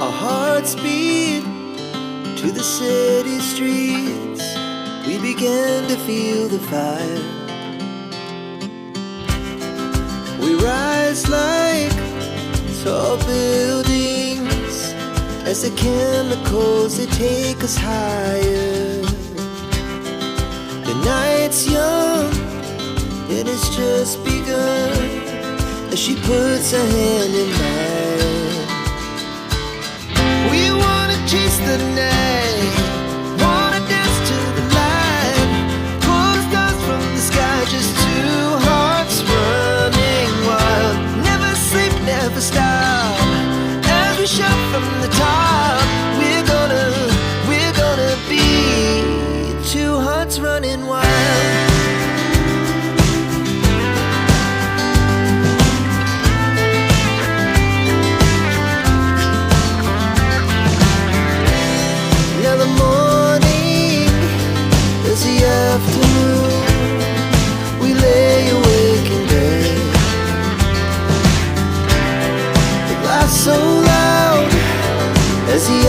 Our hearts beat to the city streets. We began to feel the fire. We rise like tall buildings as the chemicals, they take us higher. The night's young, it has just begun, as she puts her hand in mine. We wanna chase the night, wanna dance to the light, pull the stars from the sky, just two hearts running wild. Never sleep, never stop, as we shout from the top. We're gonna be two hearts running wild. Now the morning is the afternoon. We lay awake in bed. The laughs so loud as the